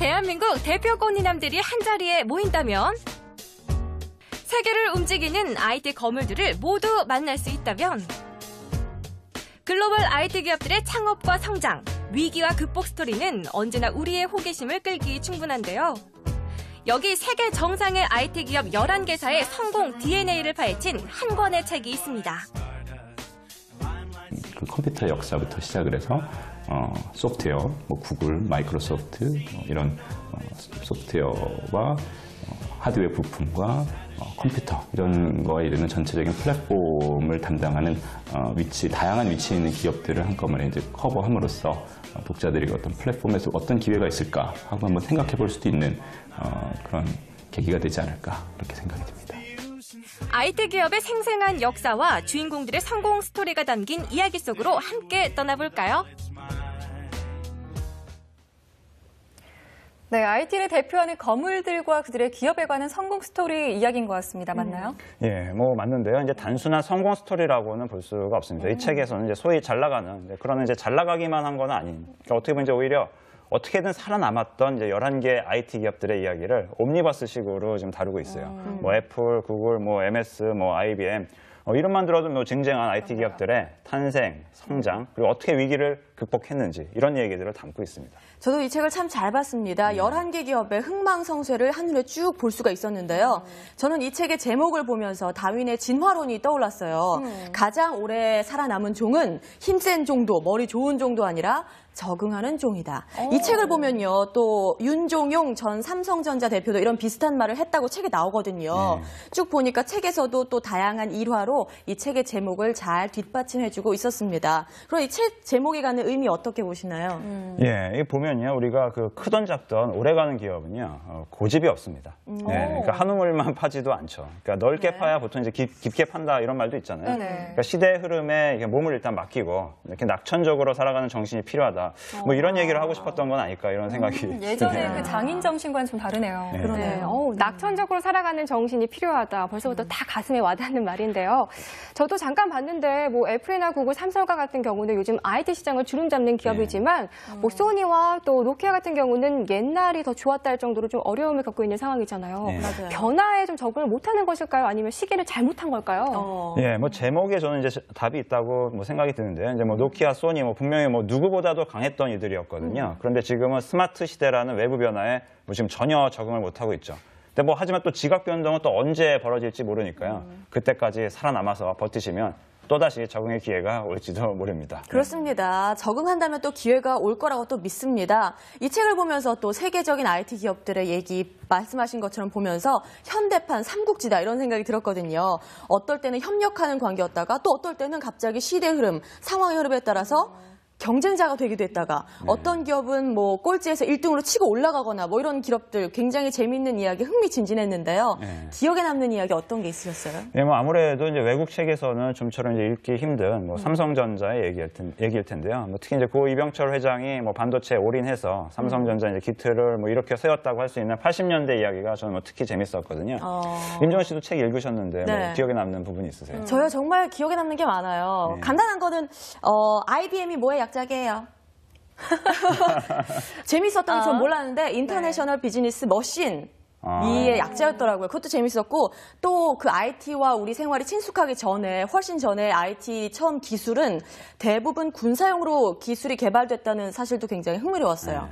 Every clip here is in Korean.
대한민국 대표 꽃미남들이 한자리에 모인다면, 세계를 움직이는 IT 거물들을 모두 만날 수 있다면, 글로벌 IT 기업들의 창업과 성장, 위기와 극복 스토리는 언제나 우리의 호기심을 끌기 충분한데요. 여기 세계 정상의 IT 기업 11개사의 성공 DNA를 파헤친 한 권의 책이 있습니다. 그 컴퓨터 역사부터 시작을 해서 소프트웨어, 구글, 마이크로소프트 이런 소프트웨어와 하드웨어 부품과 컴퓨터 이런 거에 이르는 전체적인 플랫폼을 담당하는 다양한 위치에 있는 기업들을 한꺼번에 이제 커버함으로써 독자들이 어떤 플랫폼에서 어떤 기회가 있을까 하고 한번 생각해 볼 수도 있는 그런 계기가 되지 않을까 그렇게 생각이 듭니다. IT 기업의 생생한 역사와 주인공들의 성공 스토리가 담긴 이야기 속으로 함께 떠나볼까요? 네, IT를 대표하는 거물들과 그들의 기업에 관한 성공 스토리 이야기인 것 같습니다. 맞나요? 예, 맞는데요. 이제 단순한 성공 스토리라고는 볼 수가 없습니다. 이 책에서는 이제 소위 잘 나가는 그런 이제 잘 나가기만 한 건 아닌. 그러니까 어떻게 보면 이제 오히려 어떻게든 살아남았던 이제 11개 IT 기업들의 이야기를 옴니버스식으로 지금 다루고 있어요. 애플, 구글, MS, IBM 이름만 들어도 쟁쟁한 IT 기업들의 탄생, 성장, 그리고 어떻게 위기를 극복했는지 이런 얘기들을 담고 있습니다. 저도 이 책을 참 잘 봤습니다. 11개 기업의 흥망성쇠를 한눈에 쭉 볼 수가 있었는데요. 저는 이 책의 제목을 보면서 다윈의 진화론이 떠올랐어요. 가장 오래 살아남은 종은 힘센 종도, 머리 좋은 종도 아니라 적응하는 종이다. 이 책을 보면요. 또 윤종용 전 삼성전자 대표도 이런 비슷한 말을 했다고 책에 나오거든요. 쭉 보니까 책에서도 또 다양한 일화로 이 책의 제목을 잘 뒷받침해주고 있었습니다. 그럼 이 책 제목이 갖는 의미 어떻게 보시나요? 예, 보면요. 우리가 크던 작던 오래가는 기업은요. 고집이 없습니다. 그러니까 한 우물만 파지도 않죠. 그러니까 넓게 파야 보통 이제 깊게 판다 이런 말도 있잖아요. 그러니까 시대의 흐름에 몸을 일단 맡기고 이렇게 낙천적으로 살아가는 정신이 필요하다. 이런 얘기를 하고 싶었던 건 아닐까 이런 생각이 예전에 드네요. 그 장인 정신과는 좀 다르네요. 네. 그러네요. 낙천적으로 살아가는 정신이 필요하다. 벌써부터 다 가슴에 와닿는 말인데요. 저도 잠깐 봤는데 애플이나 구글, 삼성과 같은 경우는 요즘 IT 시장을 주름잡는 기업이지만 소니와 또 노키아 같은 경우는 옛날이 더 좋았다 할 정도로 좀 어려움을 겪고 있는 상황이잖아요. 맞아요. 변화에 좀 적응을 못하는 것일까요? 아니면 시기를 잘못한 걸까요? 예, 제목에 저는 이제 답이 있다고 생각이 드는데요. 이제 노키아, 소니 분명히 누구보다도 강했던 이들이었거든요. 그런데 지금은 스마트 시대라는 외부 변화에 지금 전혀 적응을 못하고 있죠. 근데 하지만 또 지각 변동은 또 언제 벌어질지 모르니까요. 그때까지 살아남아서 버티시면 또다시 적응의 기회가 올지도 모릅니다. 그렇습니다. 적응한다면 또 기회가 올 거라고 또 믿습니다. 이 책을 보면서 또 세계적인 IT 기업들의 얘기 말씀하신 것처럼 보면서 현대판 삼국지다 이런 생각이 들었거든요. 어떨 때는 협력하는 관계였다가 또 어떨 때는 갑자기 시대의 흐름, 상황의 흐름에 따라서 경쟁자가 되기도 했다가 어떤 기업은 꼴찌에서 1등으로 치고 올라가거나 이런 기업들 굉장히 재미있는 이야기 흥미진진했는데요. 기억에 남는 이야기 어떤 게 있으셨어요? 네, 아무래도 이제 외국 책에서는 좀처럼 이제 읽기 힘든 삼성전자의 얘기일 텐데요. 특히 이제 고 이병철 회장이 반도체에 올인해서 삼성전자 이제 기틀을 이렇게 세웠다고 할 수 있는 80년대 이야기가 저는 특히 재밌었거든요. 임종원 씨도 책 읽으셨는데 네. 기억에 남는 부분이 있으세요? 저요 정말 기억에 남는 게 많아요. 간단한 거는 IBM이 뭐의 약자게요? 재밌었던 게 전 몰랐는데 인터내셔널 비즈니스 머신 이의 약자였더라고요. 그것도 재밌었고 또 그 IT와 우리 생활이 친숙하기 전에 훨씬 전에 IT 처음 기술은 대부분 군사용으로 기술이 개발됐다는 사실도 굉장히 흥미로웠어요.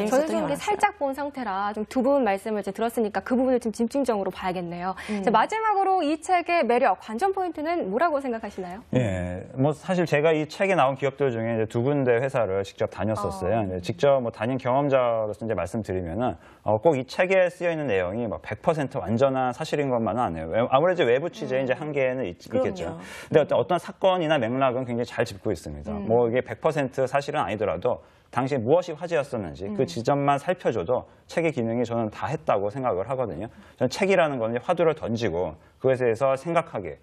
저는 좀 이게 살짝 본 상태라 좀 두 분 말씀을 이제 들었으니까 그 부분을 좀 집중적으로 봐야겠네요. 자, 마지막으로 이 책의 매력, 관전 포인트는 뭐라고 생각하시나요? 예, 사실 제가 이 책에 나온 기업들 중에 이제 2군데 회사를 직접 다녔었어요. 직접 다닌 경험자로서 이제 말씀드리면은 꼭 이 책에 쓰여 있는 내용이 100% 완전한 사실인 것만은 아니에요. 아무래도 외부 취재의 이제 한계는 있겠죠. 근데 어떤 사건이나 맥락은 굉장히 잘 짚고 있습니다. 이게 100% 사실은 아니더라도 당시에 무엇이 화제였었는지 그 지점만 살펴줘도 책의 기능이 저는 다 했다고 생각을 하거든요. 저는 책이라는 건 화두를 던지고 그것에 대해서 생각하게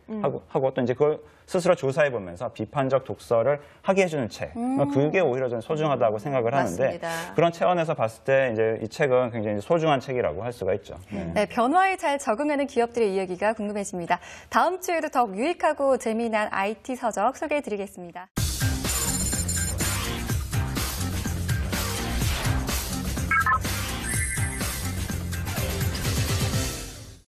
하고 또 이제 그걸 스스로 조사해보면서 비판적 독서를 하게 해주는 책. 그게 오히려 저는 소중하다고 생각을 하는데 맞습니다. 그런 차원에서 봤을 때 이제 이 책은 굉장히 소중한 책이라고 할 수가 있죠. 네, 변화에 잘 적응하는 기업들의 이야기가 궁금해집니다. 다음 주에도 더욱 유익하고 재미난 IT 서적 소개해드리겠습니다.